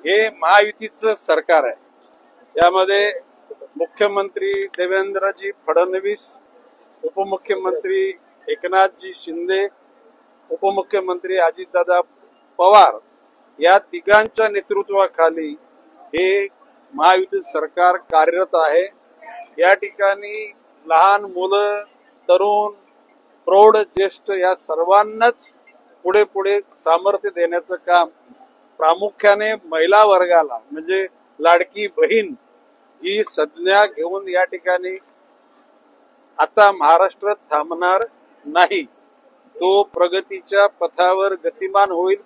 हे महायुतीचं सरकार आहे। यामध्ये मुख्यमंत्री देवेंद्रजी फडणवीस, उपमुख्यमंत्री एकनाथजी शिंदे, उपमुख्यमंत्री अजितदादा पवार या तिघांच्या नेतृत्वाखाली हे महायुती सरकार कार्यरत आहे। या ठिकाणी लहान मुलं, तरुण, प्रौढ, ज्येष्ठ या सर्वांनाच पुढे पुढे सामर्थ्य देण्याचं काम प्रामुख्याने महिला वर्गाला म्हणजे लाडकी बहीण ही संज्ञा घेऊन या ठिकाणी आता महाराष्ट्र थांबणार नाही। तो प्रगतीच्या पथावर गतिमान होईल,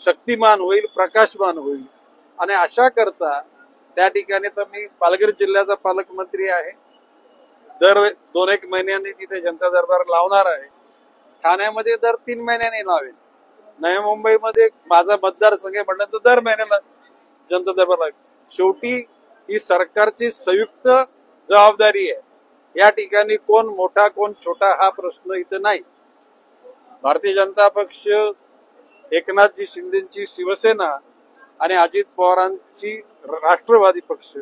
शक्तिमान होईल, प्रकाशमान होईल। आणि अशा करता त्या ठिकाणी तर मी पालघर जिल्ह्याचा पालकमंत्री आहे। दर 2-1 महिन्यांनी तिथे जनता दरबार लावणार आहे। ठाण्यामध्ये दर 3 महिन्यांनी लावेल। नवी मुंबईमध्ये माझा मतदारसंघ म्हणलं तर दर महिन्याला जनता दरबार लावेल। शेवटी ही सरकारची संयुक्त जबाबदारी आहे। या ठिकाणी कोण मोठा कोण छोटा हा प्रश्न इथं नाही। भारतीय जनता पक्ष, एकनाथजी शिंदेची शिवसेना आणि अजित पवारांची राष्ट्रवादी पक्ष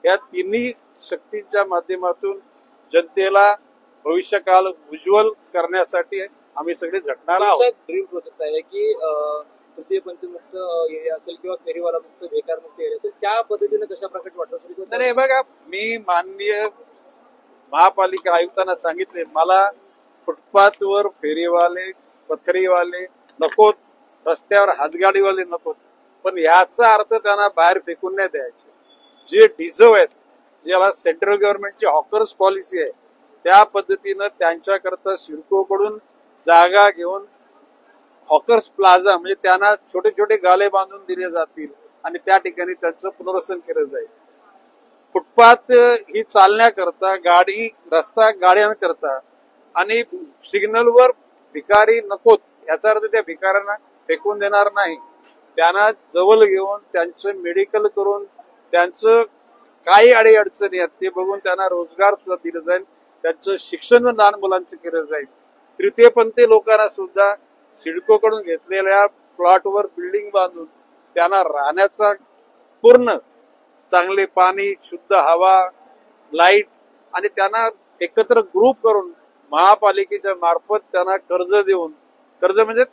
या तिन्ही शक्तींच्या माध्यमातून जनतेला भविष्यकाल उज्ज्वल करण्यासाठी आम्ही सगळे झटणार आहोत। ड्रीम प्रोजेक्ट आहे की तृतीयपंथी मुक्त एरिया असेल किंवा फेरीवाला मुक्त, बेकार मुक्त एरिया असेल, त्या पद्धतीने कशा प्रकारे वाटत? नाही बघा, मी माननीय महापालिका आयुक्तांना सांगितले मला फुटपाथवर फेरीवाले, पथरीवाले नकोत, रस्त्यावर हातगाडीवाले नकोत, पण याचा अर्थ त्यांना बाहेर फेकून नाही द्यायचे। जे डिझर्व आहेत, ज्याला सेंट्रल गव्हर्नमेंटची हॉकर्स पॉलिसी आहे, त्या पद्धतीनं त्यांच्याकरता सिडकोकडून जागा घेऊन हॉकर्स प्लाझा म्हणजे त्यांना छोटे छोटे गाले बांधून दिले जातील आणि त्या ठिकाणी त्यांचं पुनर्वसन केलं जाईल। फुटपाथ ही चालण्याकरता, गाडी रस्ता गाड्यांकरता आणि सिग्नलवर भिकारी नकोत, याचा अर्थ त्या भिकाऱ्यांना फेकून देणार नाही। त्यांना जवळ घेऊन त्यांचं मेडिकल करून त्यांचं काही अडीअडचणी आहेत ते बघून त्यांना रोजगार सुद्धा दिला जाईल, त्यांचं शिक्षण लहान मुलांचं केलं जाईल। तृतीयपंथी लोकांना सुद्धा सिडकोकडून घेतलेल्या प्लॉटवर बिल्डिंग बांधून त्यांना राहण्याचा पूर्ण चांगले पाणी, शुद्ध हवा, लाईट आणि त्यांना एकत्र ग्रुप करून महापालिकेच्या मार्फत त्यांना कर्ज देऊन, कर्ज म्हणजे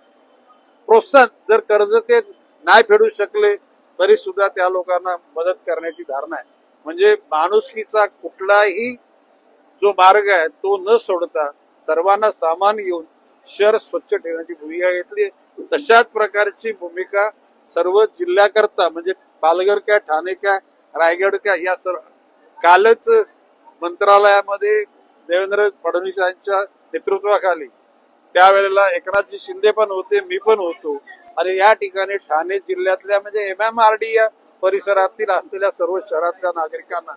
प्रोत्साहन, जर कर्ज ते नाही फेडू शकले तरी सुद्धा त्या लोकांना मदत करण्याची धारणा आहे। म्हणजे माणुसकीचा कुठलाही जो मार्ग आहे तो न सोडता सर्वांना सामान घेऊन शहर स्वच्छ ठेवण्याची भूमिका घेतली। तशाच प्रकारची भूमिका सर्व जिल्ह्याकरता म्हणजे पालघर काय, ठाणे काय, रायगड काय या सर्व कालच मंत्रालयामध्ये देवेंद्र फडणवीस यांच्या नेतृत्वाखाली त्यावेळेला एकनाथजी शिंदे पण होते, मी पण होतो आणि या ठिकाणी ठाणे जिल्ह्यातल्या म्हणजे MMRD या परिसरातील असलेल्या सर्व शहरातल्या नागरिकांना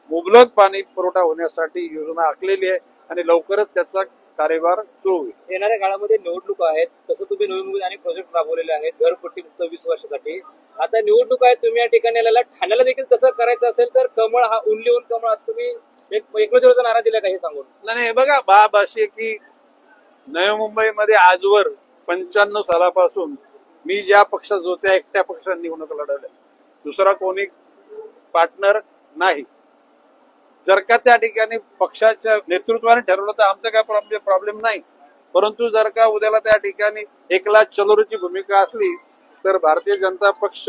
मुबलक पाणी पुरवठा होण्यासाठी योजना आखलेली आहे आणि लवकरच त्याचा कार्यभार सुरू होईल। येणाऱ्या काळामध्ये निवडणूक आहेत, तसं तुम्ही नवीन आणि प्रोजेक्ट राबवलेले आहेत घरपट्टी मुक्त 20 वर्षासाठी। आता निवडणूक आहे, तुम्ही या ठिकाणी आलेला, ठाण्याला देखील तसं करायचं असेल तर कमळ हा उनली ऊन कमळ असं तुम्ही एकमेकांचा नारा दिला का हे सांगून? नाही बघा, बाब अशी की नवी मुंबईमध्ये आजवर 95 सालापासून मी ज्या पक्षात होतो त्या एकट्या पक्षाने निवडणूक लढवल्या, दुसरा कोणी पार्टनर नाही। जर का त्या ठिकाणी पक्षाच्या नेतृत्वाने ठरवलं तर आमचं काय प्रॉब्लेम नाही, परंतु जर का उद्याला त्या ठिकाणी एकला चलोरीची भूमिका असली तर भारतीय जनता पक्ष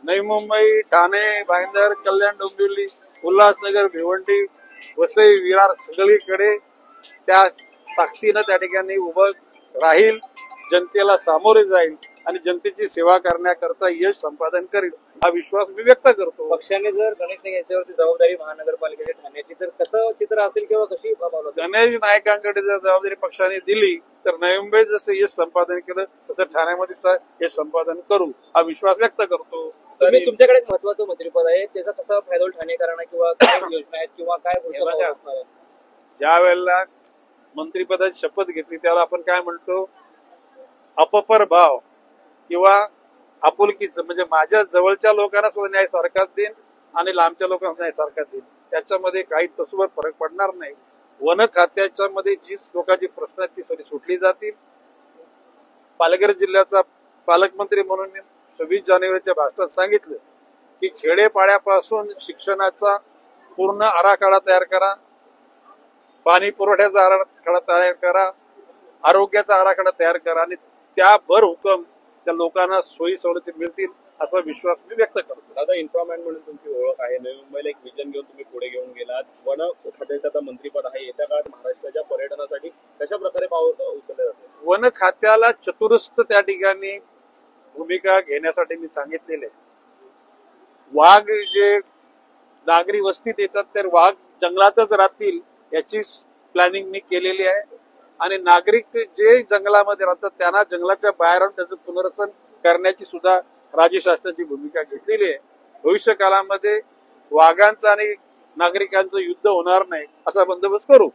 नवी मुंबई, ठाणे, भाईंदर, कल्याण, डोंबिवली, उल्हासनगर, भिवंडी, वसई, विरार सगळीकडे त्या ताकदीनं त्या ठिकाणी उभं राहील, जनतेला सामोरे जाईल आणि जनतेची सेवा करण्याकरता यश संपादन करेल हा विश्वास मी व्यक्त करतो। पक्षाने जर गणेश नाईक यांच्यावरती जबाबदारी महानगरपालिकेच्या ठाण्याची तर कसं चित्र असेल किंवा कशी गणेश नाईकांकडे जर जबाबदारी पक्षाने दिली तर नवी मुंबईत जसं यश संपादन केलं तसं ठाण्यामध्ये यश संपादन करू हा विश्वास व्यक्त करतो। तुम्ही तुमच्याकडे एक महत्वाचं मंत्रिपद आहे, त्याचा कसा फायदा होईल ठाणेकरांना किंवा काय योजना आहेत किंवा काय? ज्या वेळेला मंत्रिपदाची शपथ घेतली त्याला आपण काय म्हणतो, अपपर भाव किंवा आपुलकीचं, म्हणजे माझ्या जवळच्या लोकांना सुद्धा न्याय सारखाच देईन आणि लांबच्या लोकांना न्याय सारखाच देईन, त्याच्यामध्ये काही तसवर फरक पडणार नाही। वन खात्याच्या मध्ये जी लोकांची प्रश्न आहेत ती सगळी सुटली जातील। पालघर जिल्ह्याचा पालकमंत्री म्हणून 26 जानेवारीच्या भाषणात सांगितलं की खेडेपाड्यापासून शिक्षणाचा पूर्ण आराखडा तयार करा, पाणी पुरवठ्याचा आराखडा तयार करा, आरोग्याचा आराखडा तयार करा आणि त्या भर हुकम त्या लोकांना सोयी सवलती मिळतील असा विश्वास मी व्यक्त करतो. दादा, इन्फ्रामॅन म्हणून तुमची ओळख आहे. नवी मुंबईला एक विजन घेऊन तुम्ही पुढे घेऊन गेलात. वन खात्याचं आता मंत्रीपद आहे. येत्या काळात महाराष्ट्राच्या पर्यटनासाठी कशा प्रकारे पाऊल उचलले जाते? वन खात्याला चतुरस्र त्या ठिकाणी भूमिका घेण्यासाठी मी सांगितलेले आहे. वाघ जे नागरी वस्तीत येतात तर वाघ जंगलातच राहतील याची प्लॅनिंग मी केलेली आहे आणि नागरिक जे जंगलामध्ये राहतात त्यांना जंगलाच्या बाहेर आणून त्याचं पुनर्वसन करण्याची सुद्धा राज्य शासनाची भूमिका घेतलेली आहे. भविष्य काळामध्ये वाघांचं आणि नागरिकांचं युद्ध होणार नाही असा बंदोबस्त करू.